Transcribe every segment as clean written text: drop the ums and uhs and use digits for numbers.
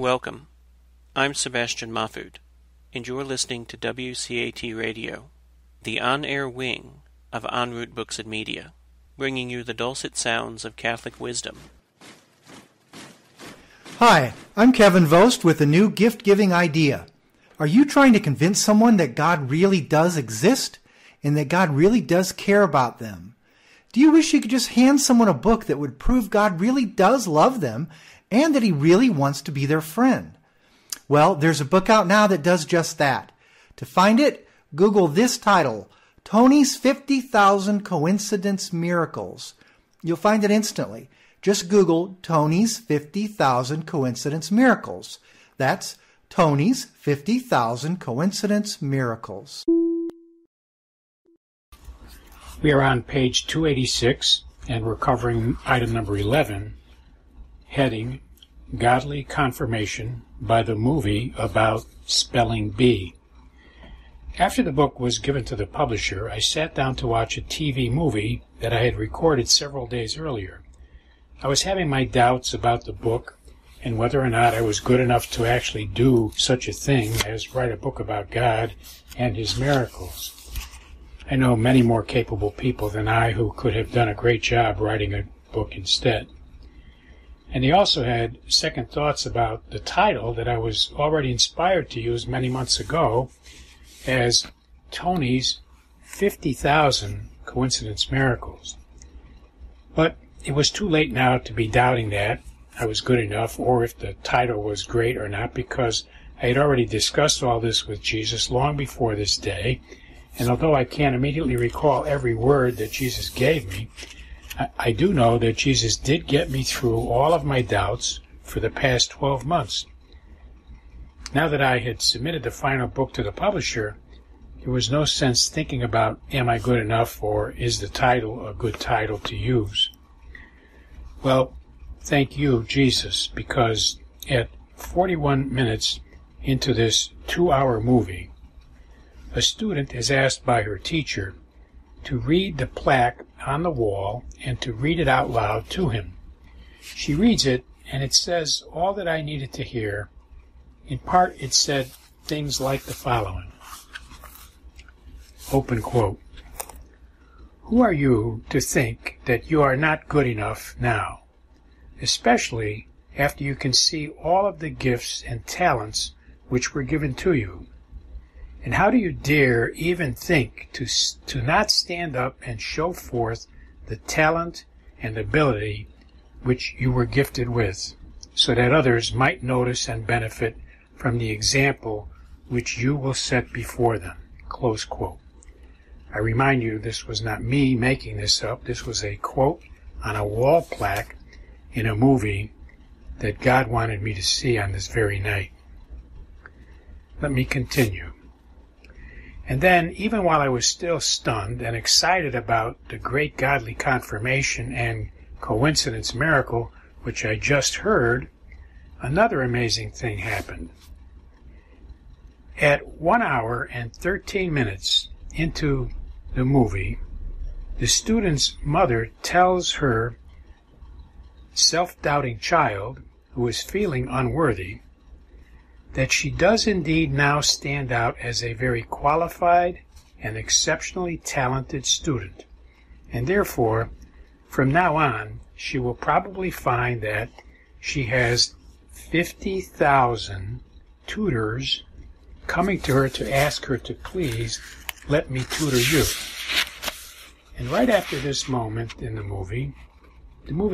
Welcome. I'm Sebastian Mahfood, and you're listening to WCAT Radio, the on-air wing of En Route Books and Media, bringing you the dulcet sounds of Catholic wisdom. Hi, I'm Kevin Vost with a new gift-giving idea. Are you trying to convince someone that God really does exist and that God really does care about them? Do you wish you could just hand someone a book that would prove God really does love them and that he really wants to be their friend? Well, there's a book out now that does just that. To find it, Google this title, Tony's 50,000 Coincidence Miracles. You'll find it instantly. Just Google Tony's 50,000 Coincidence Miracles. That's Tony's 50,000 Coincidence Miracles. We are on page 286, and we're covering item number 11, heading Godly Confirmation by the movie about spelling bee. After the book was given to the publisher, I sat down to watch a TV movie that I had recorded several days earlier. I was having my doubts about the book and whether or not I was good enough to actually do such a thing as write a book about God and his miracles. I know many more capable people than I who could have done a great job writing a book instead. And he also had second thoughts about the title that I was already inspired to use many months ago as Tony's 50,000 Coincidence Miracles. But it was too late now to be doubting that I was good enough or if the title was great or not, because I had already discussed all this with Jesus long before this day. And although I can't immediately recall every word that Jesus gave me, I do know that Jesus did get me through all of my doubts for the past 12 months. Now that I had submitted the final book to the publisher, there was no sense thinking about, am I good enough, or is the title a good title to use? Well, thank you, Jesus, because at 41 minutes into this 2-hour movie, a student is asked by her teacher to read the plaque on the wall and to read it out loud to him. She reads it, and it says all that I needed to hear. In part, it said things like the following. Open quote. Who are you to think that you are not good enough now, especially after you can see all of the gifts and talents which were given to you? And how do you dare even think to not stand up and show forth the talent and ability which you were gifted with, so that others might notice and benefit from the example which you will set before them? Close quote. I remind you, this was not me making this up. This was a quote on a wall plaque in a movie that God wanted me to see on this very night. Let me continue. And then, even while I was still stunned and excited about the great godly confirmation and coincidence miracle which I just heard, another amazing thing happened. At 1 hour and 13 minutes into the movie, the student's mother tells her self-doubting child, who is feeling unworthy, that she does indeed now stand out as a very qualified and exceptionally talented student, and therefore, from now on, she will probably find that she has 50,000 tutors coming to her to ask her to please let me tutor you. And right after this moment in the movie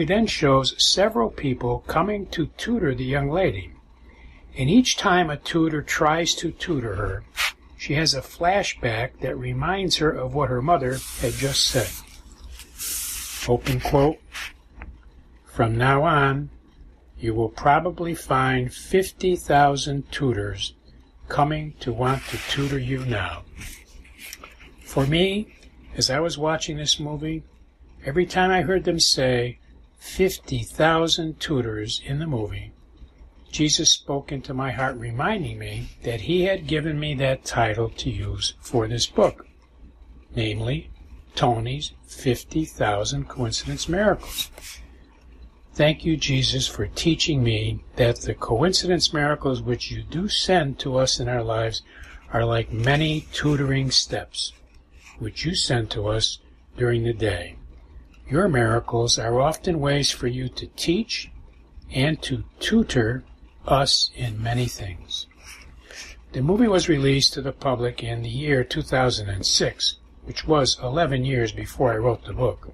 then shows several people coming to tutor the young lady. And each time a tutor tries to tutor her, she has a flashback that reminds her of what her mother had just said. Open quote. From now on, you will probably find 50,000 tutors coming to want to tutor you now. For me, as I was watching this movie, every time I heard them say 50,000 tutors in the movie, Jesus spoke into my heart, reminding me that he had given me that title to use for this book, namely, Tony's 50,000 Coincidence Miracles. Thank you, Jesus, for teaching me that the coincidence miracles which you do send to us in our lives are like many tutoring steps which you send to us during the day. Your miracles are often ways for you to teach and to tutor us in many things. The movie was released to the public in the year 2006, which was 11 years before I wrote the book.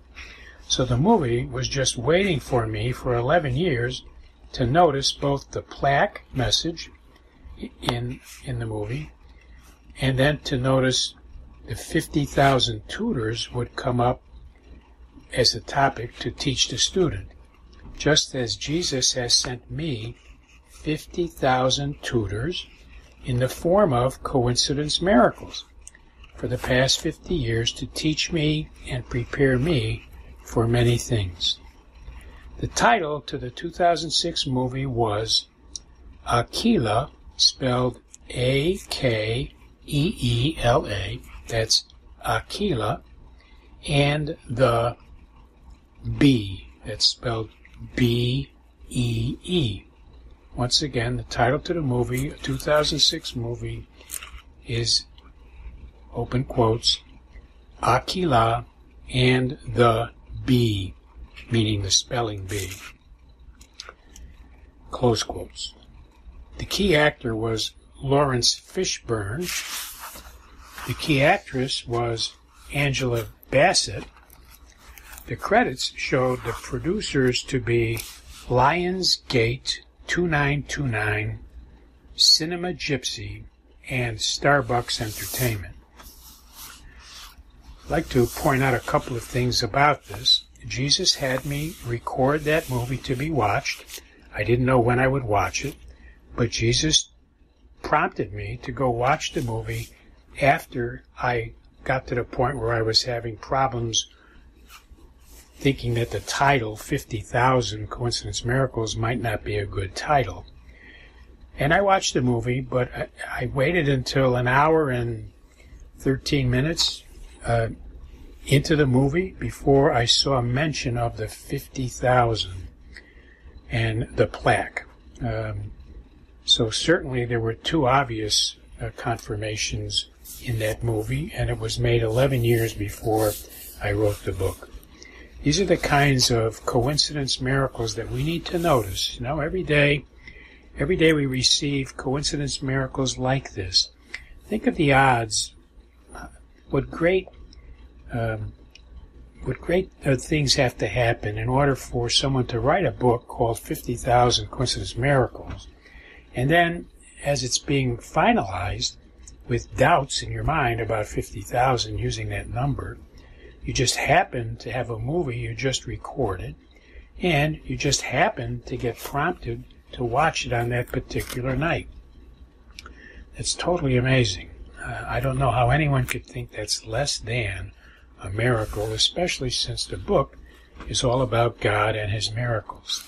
So the movie was just waiting for me for 11 years to notice both the plaque message in the movie and then to notice the 50,000 tutors would come up as a topic to teach the student, just as Jesus has sent me 50,000 tutors in the form of coincidence miracles for the past 50 years to teach me and prepare me for many things. The title to the 2006 movie was Aquila, spelled A-K-E-E-L-A, that's Aquila, and the B, that's spelled B-E-E. Once again, the title to the movie, a 2006 movie, is, open quotes, Aquila and the B, meaning the spelling bee. Close quotes. The key actor was Lawrence Fishburne. The key actress was Angela Bassett. The credits showed the producers to be Lionsgate 2929, Cinema Gypsy, and Starbucks Entertainment. I'd like to point out a couple of things about this. Jesus had me record that movie to be watched. I didn't know when I would watch it, but Jesus prompted me to go watch the movie after I got to the point where I was having problems thinking that the title, 50,000 Coincidence Miracles, might not be a good title. And I watched the movie, but I waited until an hour and 13 minutes into the movie before I saw mention of the 50,000 and the plaque. So certainly there were two obvious confirmations in that movie, and it was made 11 years before I wrote the book. These are the kinds of coincidence miracles that we need to notice. You know, every day we receive coincidence miracles like this. Think of the odds. What great things have to happen in order for someone to write a book called 50,000 Coincidence Miracles. And then, as it's being finalized, with doubts in your mind about 50,000 using that number, you just happen to have a movie you just recorded, and you just happen to get prompted to watch it on that particular night. It's totally amazing. I don't know how anyone could think that's less than a miracle, especially since the book is all about God and His miracles.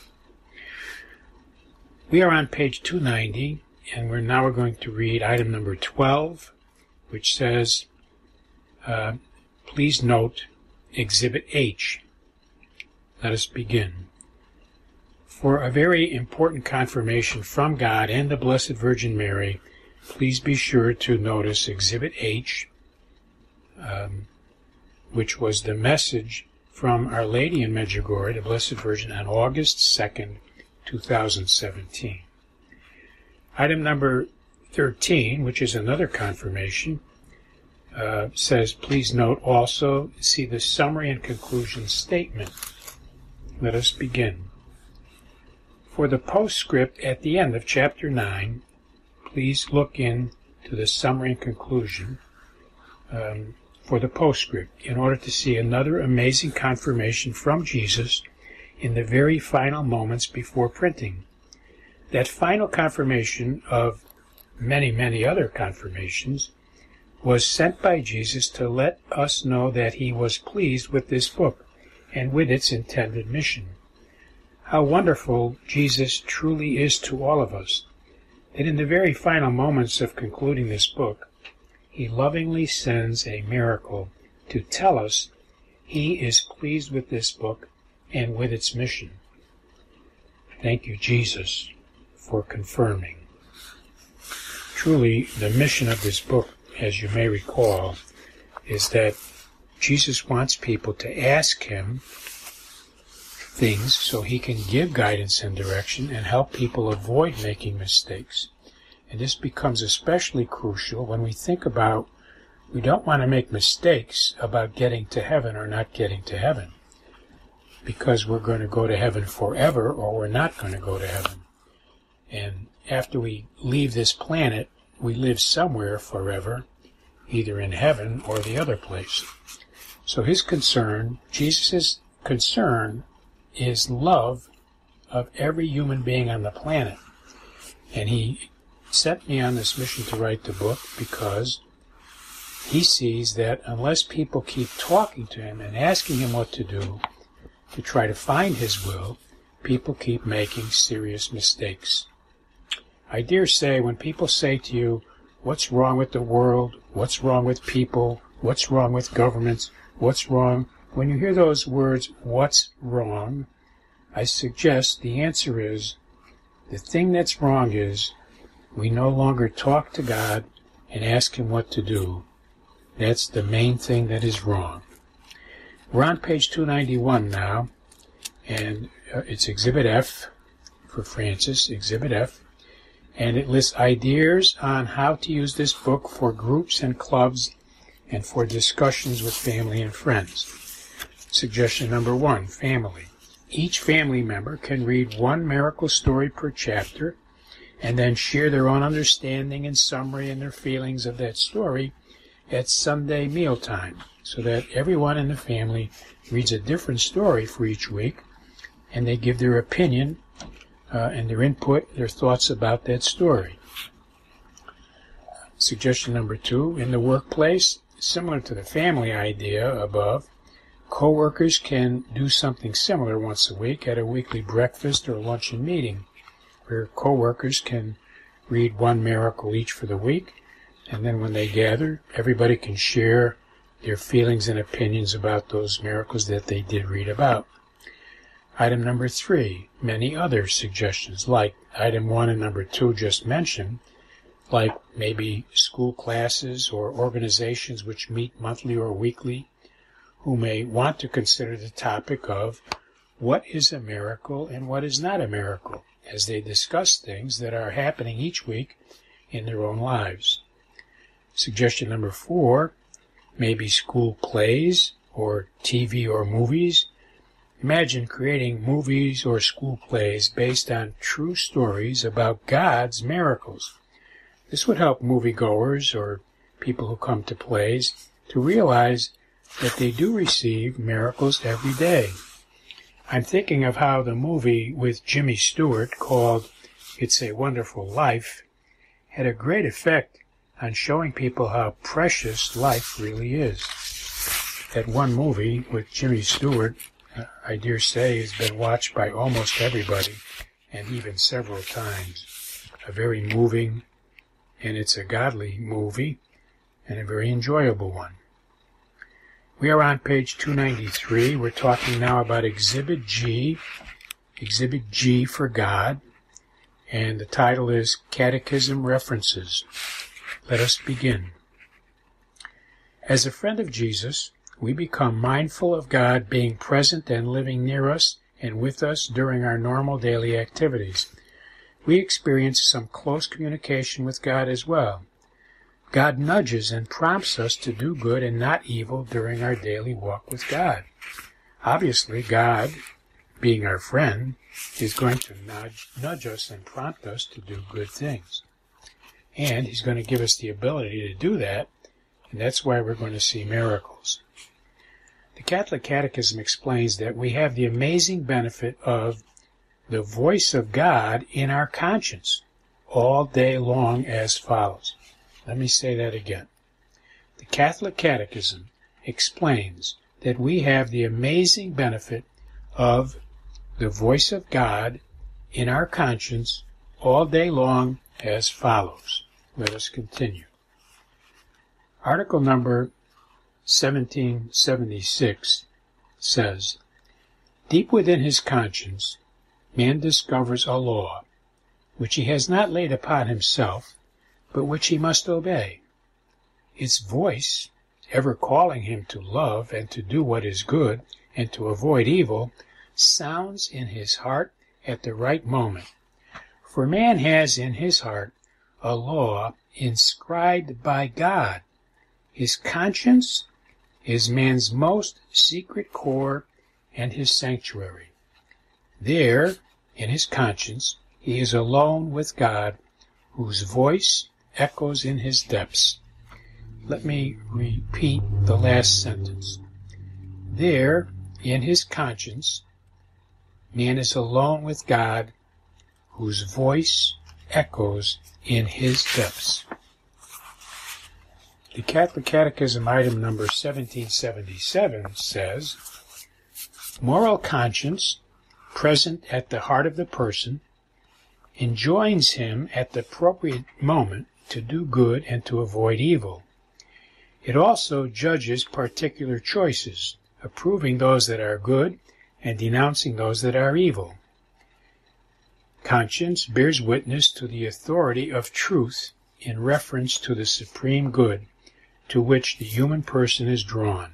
We are on page 290, and we're going to read item number 12, which says, please note Exhibit H. Let us begin. For a very important confirmation from God and the Blessed Virgin Mary, please be sure to notice Exhibit H, which was the message from Our Lady in Medjugorje, the Blessed Virgin, on August 2nd, 2017. Item number 13, which is another confirmation, says, please note also, see the summary and conclusion statement. Let us begin. For the postscript at the end of chapter 9, please look into the summary and conclusion for the postscript in order to see another amazing confirmation from Jesus in the very final moments before printing. That final confirmation of many, many other confirmations was sent by Jesus to let us know that He was pleased with this book and with its intended mission. How wonderful Jesus truly is to all of us, that in the very final moments of concluding this book, He lovingly sends a miracle to tell us He is pleased with this book and with its mission. Thank you, Jesus, for confirming. Truly, the mission of this book, as you may recall, is that Jesus wants people to ask him things so he can give guidance and direction and help people avoid making mistakes. And this becomes especially crucial when we think about we don't want to make mistakes about getting to heaven or not getting to heaven, because we're going to go to heaven forever or we're not going to go to heaven. And after we leave this planet, we live somewhere forever, either in heaven or the other place. So his concern, Jesus' concern, is love of every human being on the planet. And he set me on this mission to write the book because he sees that unless people keep talking to him and asking him what to do to try to find his will, people keep making serious mistakes. I dare say when people say to you, what's wrong with the world, what's wrong with people, what's wrong with governments, what's wrong, when you hear those words, what's wrong, I suggest the answer is, the thing that's wrong is we no longer talk to God and ask him what to do. That's the main thing that is wrong. We're on page 291 now, and it's Exhibit F for Francis, Exhibit F, and it lists ideas on how to use this book for groups and clubs and for discussions with family and friends. Suggestion number 1, family. Each family member can read one miracle story per chapter and then share their own understanding and summary and their feelings of that story at Sunday mealtime, so that everyone in the family reads a different story for each week, and they give their opinion and their input, their thoughts about that story. Suggestion number 2, in the workplace, similar to the family idea above, co-workers can do something similar once a week at a weekly breakfast or luncheon meeting, where co-workers can read one miracle each for the week, and then when they gather, everybody can share their feelings and opinions about those miracles that they did read about. Item number 3, many other suggestions, like item 1 and number 2 just mentioned, like maybe school classes or organizations which meet monthly or weekly, who may want to consider the topic of what is a miracle and what is not a miracle, as they discuss things that are happening each week in their own lives. Suggestion number 4, maybe school plays or TV or movies. Imagine creating movies or school plays based on true stories about God's miracles. This would help moviegoers or people who come to plays to realize that they do receive miracles every day. I'm thinking of how the movie with Jimmy Stewart called It's a Wonderful Life had a great effect on showing people how precious life really is. That one movie with Jimmy Stewart, I dare say, has been watched by almost everybody, and even several times. A very moving, and it's a godly movie, and a very enjoyable one. We are on page 293. We're talking now about Exhibit G for God, and the title is Catechism References. Let us begin. As a friend of Jesus, we become mindful of God being present and living near us and with us during our normal daily activities. We experience some close communication with God as well. God nudges and prompts us to do good and not evil during our daily walk with God. Obviously, God, being our friend, is going to nudge us and prompt us to do good things. And he's going to give us the ability to do that, and that's why we're going to see miracles. The Catholic Catechism explains that we have the amazing benefit of the voice of God in our conscience all day long as follows. Let me say that again. The Catholic Catechism explains that we have the amazing benefit of the voice of God in our conscience all day long as follows. Let us continue. Article number 1776 says, deep within his conscience, man discovers a law, which he has not laid upon himself, but which he must obey. Its voice, ever calling him to love and to do what is good and to avoid evil, sounds in his heart at the right moment. For man has in his heart a law inscribed by God. His conscience is man's most secret core and his sanctuary. There, in his conscience, he is alone with God, whose voice echoes in his depths. Let me repeat the last sentence. There, in his conscience, man is alone with God, whose voice echoes in his depths. The Catholic Catechism item number 1777 says, moral conscience, present at the heart of the person, enjoins him at the appropriate moment to do good and to avoid evil. It also judges particular choices, approving those that are good and denouncing those that are evil. Conscience bears witness to the authority of truth in reference to the supreme good to which the human person is drawn,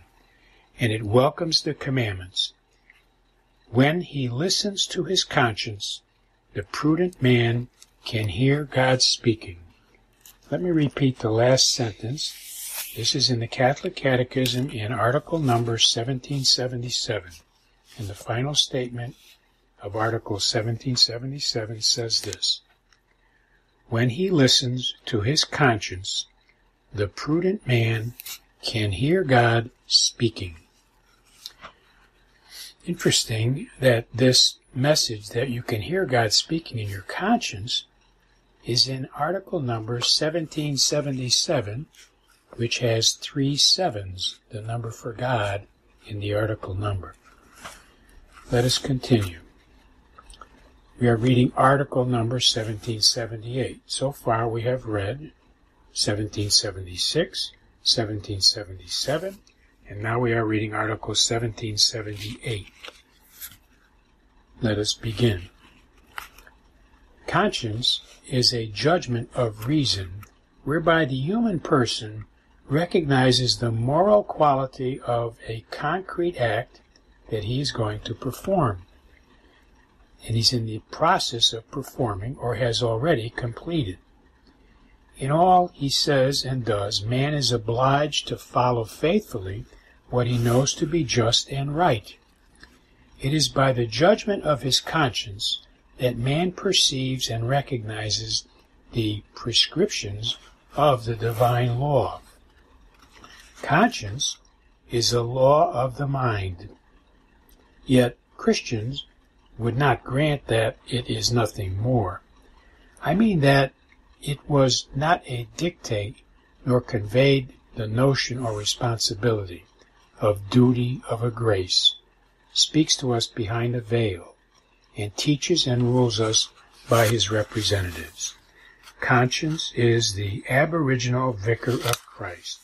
and it welcomes the commandments. When he listens to his conscience, the prudent man can hear God speaking. Let me repeat the last sentence. This is in the Catholic Catechism in Article number 1777. And the final statement of Article 1777 says this: when he listens to his conscience, the prudent man can hear God speaking. Interesting that this message that you can hear God speaking in your conscience is in Article number 1777, which has 3 sevens, the number for God, in the article number. Let us continue. We are reading article number 1778. So far we have read 1776, 1777, and now we are reading article 1778. Let us begin. Conscience is a judgment of reason whereby the human person recognizes the moral quality of a concrete act that he is going to perform, and he's in the process of performing or has already completed. In all he says and does, man is obliged to follow faithfully what he knows to be just and right. It is by the judgment of his conscience that man perceives and recognizes the prescriptions of the divine law. Conscience is a law of the mind, yet Christians would not grant that it is nothing more. I mean that it was not a dictate nor conveyed the notion or responsibility of duty of a grace, speaks to us behind a veil, and teaches and rules us by his representatives. Conscience is the aboriginal vicar of Christ.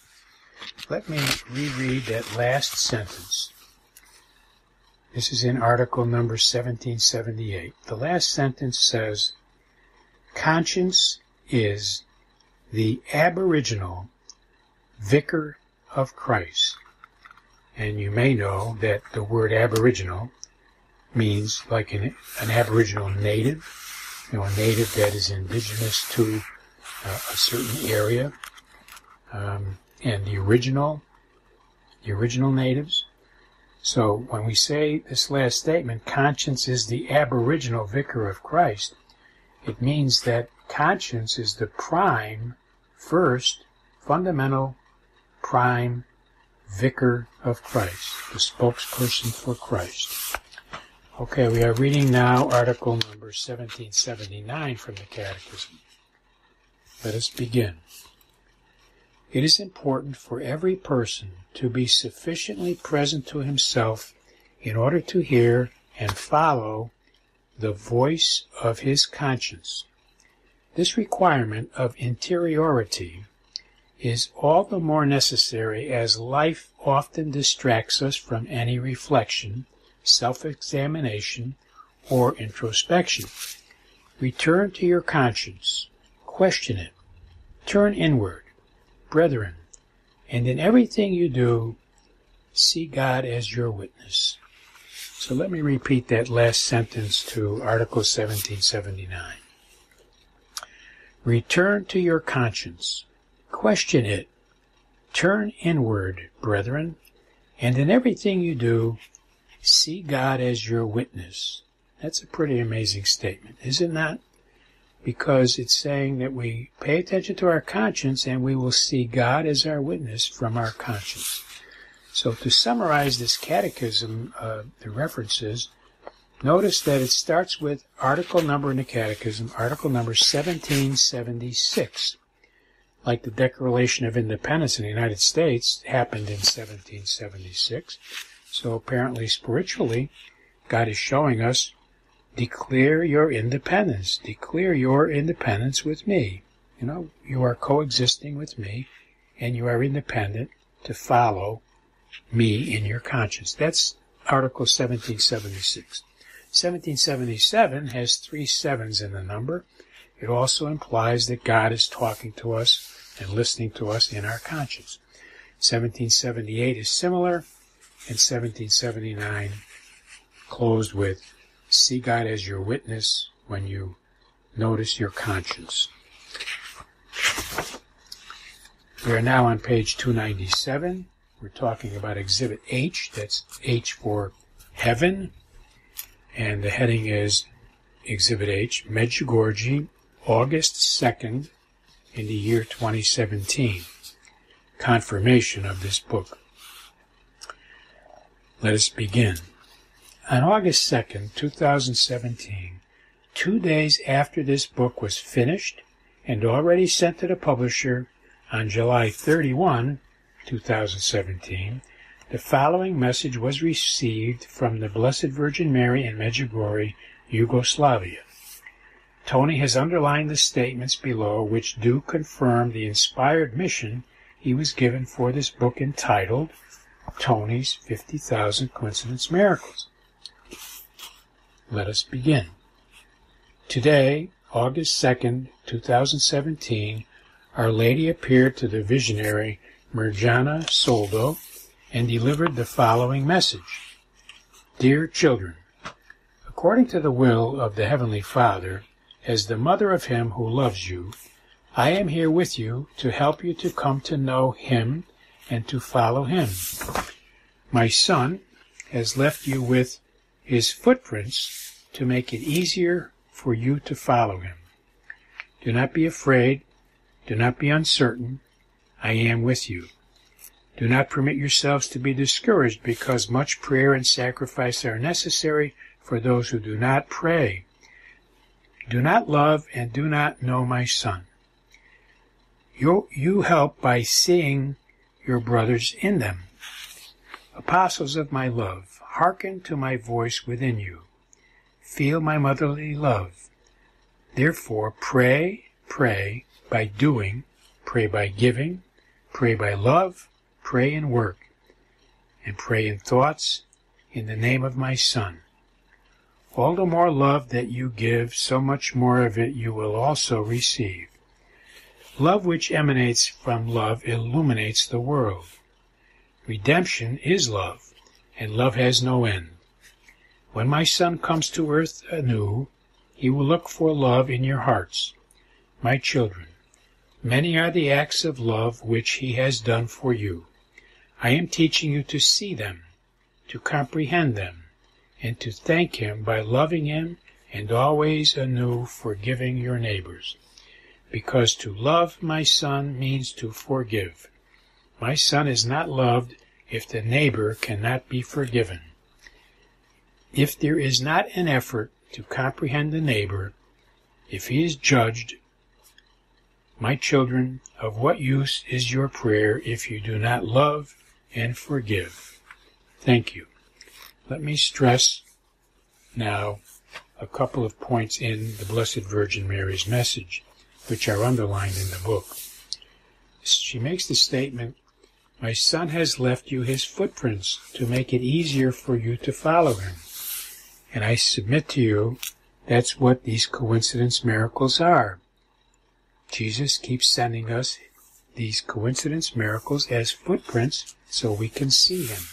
Let me reread that last sentence. This is in article number 1778. The last sentence says, conscience is the aboriginal vicar of Christ. And you may know that the word aboriginal means like an aboriginal native, a native that is indigenous to a certain area, and the original natives. So when we say this last statement, conscience is the aboriginal vicar of Christ, it means that conscience is the prime, first, fundamental, prime vicar of Christ, the spokesperson for Christ. Okay, we are reading now article number 1779 from the Catechism. Let us begin. It is important for every person to be sufficiently present to himself in order to hear and follow the voice of his conscience. This requirement of interiority is all the more necessary as life often distracts us from any reflection, self-examination, or introspection. Return to your conscience. Question it. Turn inward, brethren, and in everything you do, see God as your witness. So let me repeat that last sentence to Article 1779. Return to your conscience. Question it. Turn inward, brethren, and in everything you do, see God as your witness. That's a pretty amazing statement, is it not? Because it's saying that we pay attention to our conscience and we will see God as our witness from our conscience. So to summarize this catechism, the references, notice that it starts with article number in the catechism, article number 1776. Like the Declaration of Independence in the United States happened in 1776. So apparently spiritually, God is showing us, declare your independence. Declare your independence with me. You know, you are coexisting with me, and you are independent to follow me in your conscience. That's Article 1776. 1777 has 3 sevens in the number. It also implies that God is talking to us and listening to us in our conscience. 1778 is similar, and 1779 closed with, see God as your witness when you notice your conscience. We are now on page 297. We're talking about Exhibit H. That's H for heaven. And the heading is Exhibit H, Medjugorje, August 2nd, in the year 2017. Confirmation of this book. Let us begin. On August 2nd, 2017, 2 days after this book was finished and already sent to the publisher on July 31, 2017, the following message was received from the Blessed Virgin Mary in Medjugorje, Yugoslavia. Tony has underlined the statements below which do confirm the inspired mission he was given for this book entitled Tony's 50,000 Coincidence Miracles. Let us begin. Today, August 2nd, 2017, Our Lady appeared to the visionary Mirjana Soldo and delivered the following message. Dear children, according to the will of the Heavenly Father, as the mother of Him who loves you, I am here with you to help you to come to know Him and to follow Him. My Son has left you with His footprints to make it easier for you to follow Him. Do not be afraid. Do not be uncertain. I am with you. Do not permit yourselves to be discouraged because much prayer and sacrifice are necessary for those who do not pray. Do not love and do not know my Son. You help by seeing your brothers in them. Apostles of my love, hearken to my voice within you. Feel my motherly love. Therefore, pray by doing, pray by giving, pray by love, pray in work, and pray in thoughts in the name of my Son. All the more love that you give, so much more of it you will also receive. Love which emanates from love illuminates the world. Redemption is love, and love has no end. When my Son comes to earth anew, He will look for love in your hearts. My children, many are the acts of love which He has done for you. I am teaching you to see them, to comprehend them, and to thank Him by loving Him and always anew forgiving your neighbors. Because to love my Son means to forgive. My Son is not loved if the neighbor cannot be forgiven. If there is not an effort to comprehend the neighbor, if he is judged, my children, of what use is your prayer if you do not love and forgive? Thank you. Let me stress now a couple of points in the Blessed Virgin Mary's message, which are underlined in the book. She makes the statement, my Son has left you His footprints to make it easier for you to follow Him. And I submit to you, that's what these coincidence miracles are. Jesus keeps sending us these coincidence miracles as footprints so we can see him.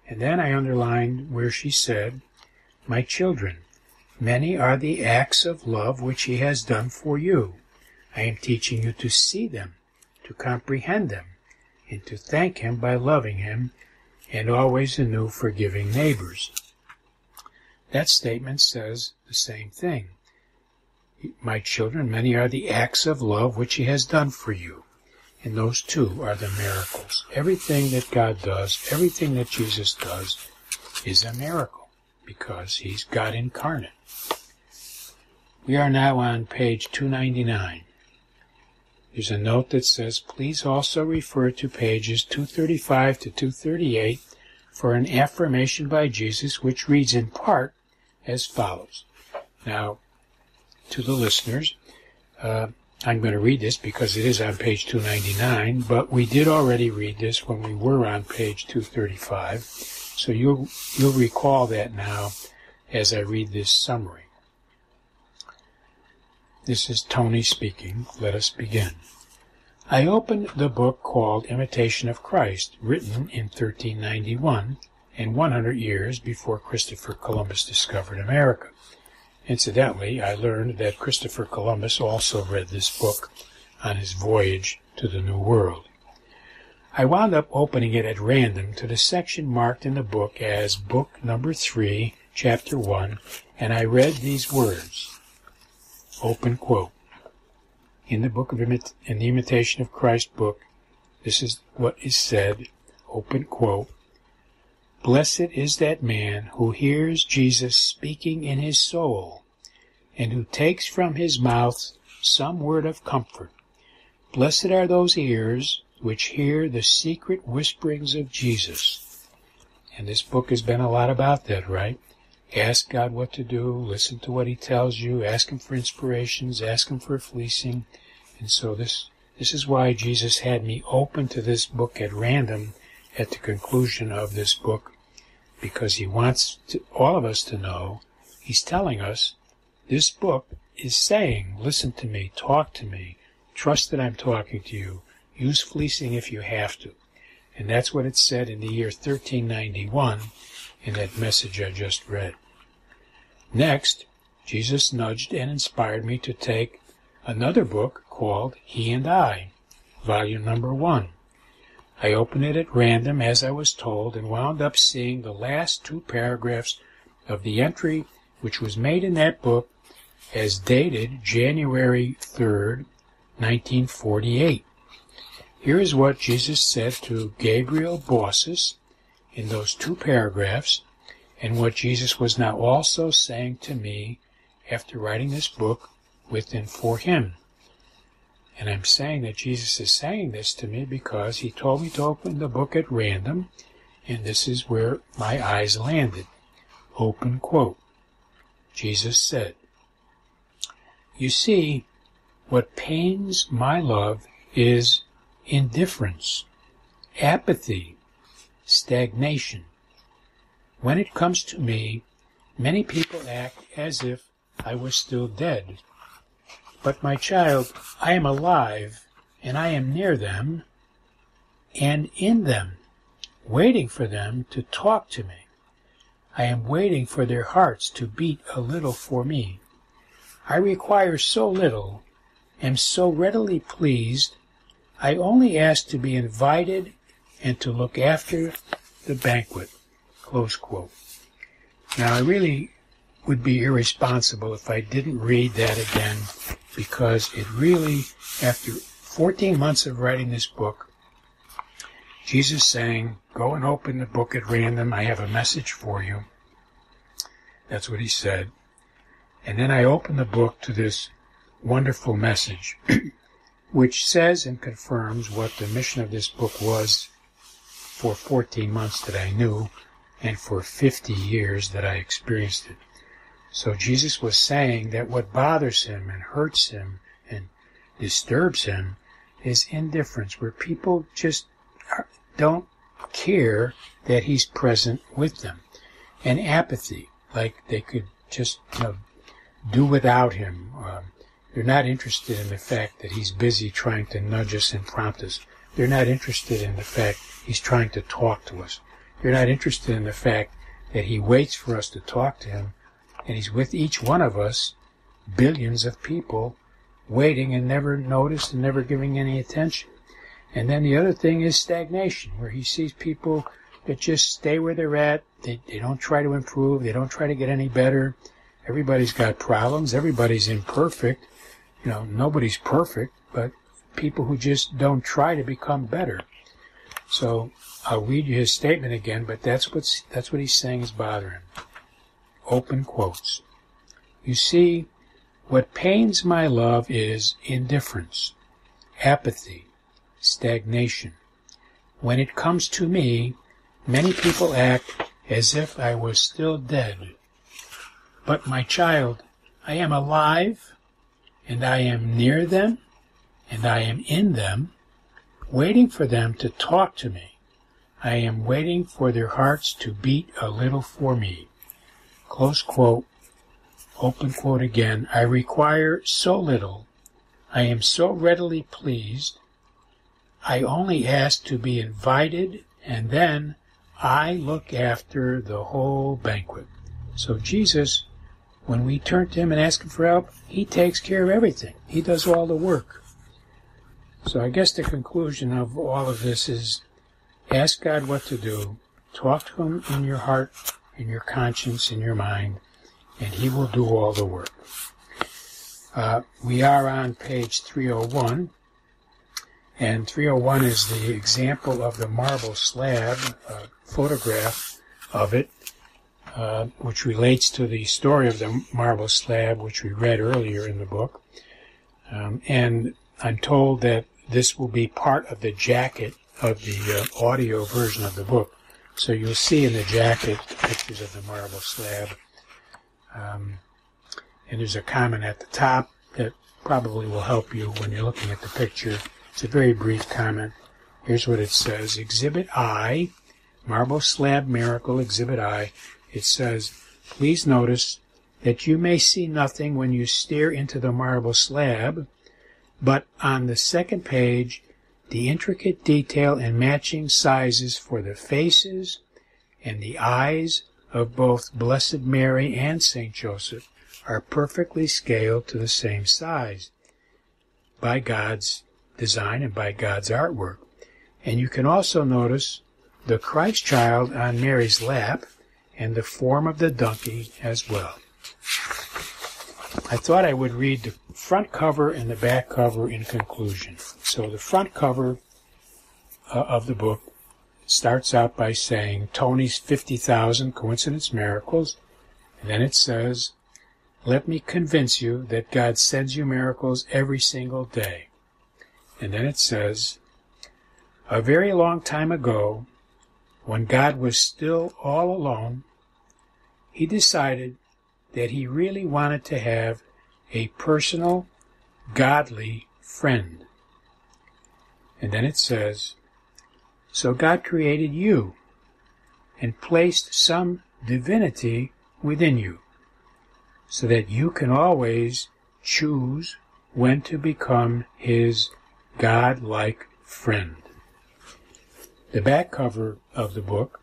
And then I underlined where she said, "My children, many are the acts of love which he has done for you. I am teaching you to see them, to comprehend them, and to thank him by loving him, and always anew forgiving neighbors." That statement says the same thing. My children, many are the acts of love which he has done for you. And those two are the miracles. Everything that God does, everything that Jesus does is a miracle because he's God incarnate. We are now on page 299. There's a note that says, "Please also refer to pages 235 to 238 for an affirmation by Jesus which reads in part as follows." Now, to the listeners, I'm going to read this because it is on page 299, but we did already read this when we were on page 235, so you'll recall that now as I read this summary. This is Tony speaking. Let us begin. I opened the book called Imitation of Christ, written in 1391 and 100 years before Christopher Columbus discovered America. Incidentally, I learned that Christopher Columbus also read this book on his voyage to the New World. I wound up opening it at random to the section marked in the book as Book Number 3, Chapter 1, and I read these words, open quote. In the book of in the Imitation of Christ book, this is what is said, open quote, "Blessed is that man who hears Jesus speaking in his soul, and who takes from his mouth some word of comfort. Blessed are those ears which hear the secret whisperings of Jesus." And this book has been a lot about that, right? Ask God what to do, listen to what he tells you, ask him for inspirations, ask him for fleecing. And so this is why Jesus had me open to this book at random at the conclusion of this book, because he wants all of us to know, he's telling us, this book is saying, listen to me, talk to me, trust that I'm talking to you, use fleecing if you have to. And that's what it said in the year 1391 in that message I just read. Next, Jesus nudged and inspired me to take another book called He and I, volume number 1. I opened it at random as I was told and wound up seeing the last 2 paragraphs of the entry which was made in that book as dated January 3rd, 1948. Here is what Jesus said to Gabriel Bossis in those 2 paragraphs, and what Jesus was now also saying to me after writing this book with and for him. And I'm saying that Jesus is saying this to me because he told me to open the book at random, and this is where my eyes landed. Open quote. Jesus said, "You see, what pains my love is indifference, apathy, stagnation. When it comes to me, many people act as if I was still dead. But my child, I am alive, and I am near them, and in them, waiting for them to talk to me. I am waiting for their hearts to beat a little for me. I require so little, am so readily pleased, I only ask to be invited and to look after the banquet." Close quote. Now, I really would be irresponsible if I didn't read that again, because it really, after 14 months of writing this book, Jesus saying, go and open the book at random, I have a message for you. That's what he said. And then I opened the book to this wonderful message, which says and confirms what the mission of this book was for 14 months that I knew, and for 50 years that I experienced it. So Jesus was saying that what bothers him and hurts him and disturbs him is indifference, where people just don't care that he's present with them, and apathy, like they could just do without him. They're not interested in the fact that he's busy trying to nudge us and prompt us. They're not interested in the fact he's trying to talk to us. They're not interested in the fact that he waits for us to talk to him, and he's with each one of us, billions of people, waiting and never noticed and never giving any attention. And then the other thing is stagnation, where he sees people that just stay where they're at. They don't try to improve. They don't try to get any better. Everybody's got problems. Everybody's imperfect. Nobody's perfect, but people who just don't try to become better. So I'll read you his statement again, but that's what he's saying is bothering him. Open quotes. You see, what pains my love is indifference, apathy, stagnation. When it comes to me, many people act as if I was still dead. But my child, I am alive, and I am near them, and I am in them, waiting for them to talk to me. I am waiting for their hearts to beat a little for me. Close quote. Open quote again. I require so little. I am so readily pleased. I only ask to be invited, and then I look after the whole banquet. So Jesus, when we turn to him and ask him for help, he takes care of everything. He does all the work. So I guess the conclusion of all of this is ask God what to do. Talk to him in your heart, in your conscience, in your mind, and he will do all the work. We are on page 301, and 301 is the example of the marble slab, photograph of it, which relates to the story of the marble slab, which we read earlier in the book. And I'm told that this will be part of the jacket of the audio version of the book. So you'll see in the jacket pictures of the marble slab. And there's a comment at the top that probably will help you when you're looking at the picture. It's a very brief comment. Here's what it says. Exhibit I, Marble Slab Miracle, Exhibit I. It says, please notice that you may see nothing when you stare into the marble slab, but on the second page, the intricate detail and matching sizes for the faces and the eyes of both Blessed Mary and St. Joseph are perfectly scaled to the same size by God's design and by God's artwork. And you can also notice the Christ child on Mary's lap and the form of the donkey as well. I thought I would read the front cover and the back cover in conclusion. So the front cover of the book starts out by saying Tony's 50,000 Coincidence Miracles, and then it says, let me convince you that God sends you miracles every single day. And then it says, a very long time ago, when God was still all alone, he decided that he really wanted to have a personal, godly friend. And then it says, so God created you and placed some divinity within you so that you can always choose when to become his God-like friend. The back cover of the book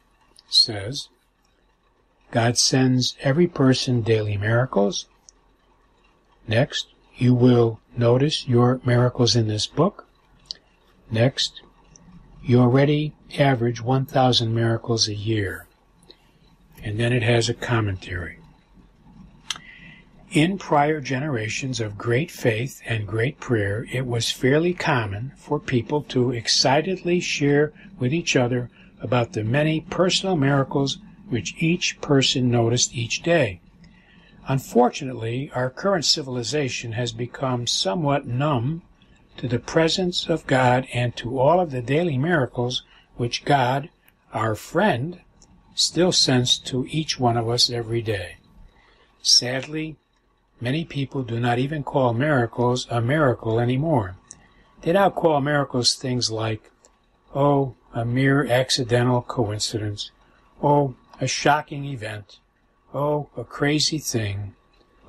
says, God sends every person daily miracles. Next, you will notice your miracles in this book. Next, you already average 1,000 miracles a year. And then it has a commentary. In prior generations of great faith and great prayer, it was fairly common for people to excitedly share with each other about the many personal miracles which each person noticed each day. Unfortunately, our current civilization has become somewhat numb to the presence of God and to all of the daily miracles which God, our friend, still sends to each one of us every day. Sadly, many people do not even call miracles a miracle anymore. They now call miracles things like, oh, a mere accidental coincidence, oh, a shocking event, oh, a crazy thing,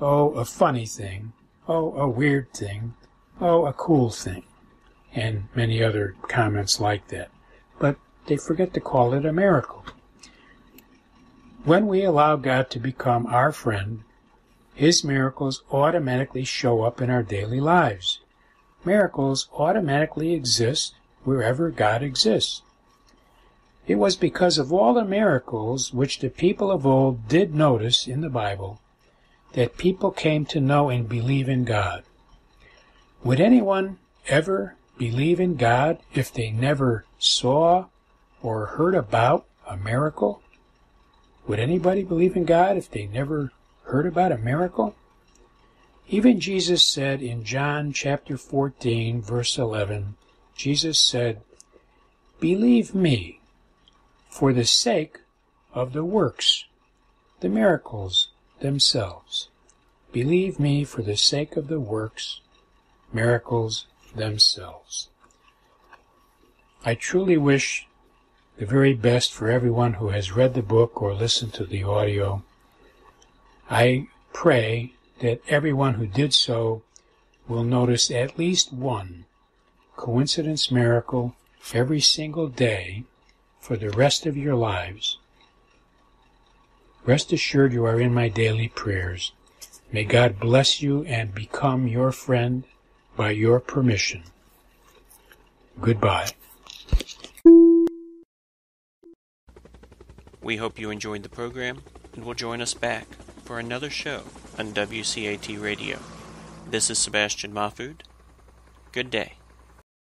oh, a funny thing, oh, a weird thing, oh, a cool thing, and many other comments like that. But they forget to call it a miracle. When we allow God to become our friend, His miracles automatically show up in our daily lives. Miracles automatically exist wherever God exists. It was because of all the miracles which the people of old did notice in the Bible that people came to know and believe in God. Would anyone ever believe in God if they never saw or heard about a miracle? Would anybody believe in God if they never heard about a miracle? Even Jesus said in John chapter 14, verse 11, Jesus said, "Believe me for the sake of the works, the miracles themselves." Believe me for the sake of the works, miracles themselves. I truly wish the very best for everyone who has read the book or listened to the audio. I pray that everyone who did so will notice at least one coincidence miracle every single day for the rest of your lives. Rest assured you are in my daily prayers. May God bless you and become your friend by your permission. Goodbye. We hope you enjoyed the program and will join us back for another show on WCAT Radio. This is Sebastian Mahfood. Good day.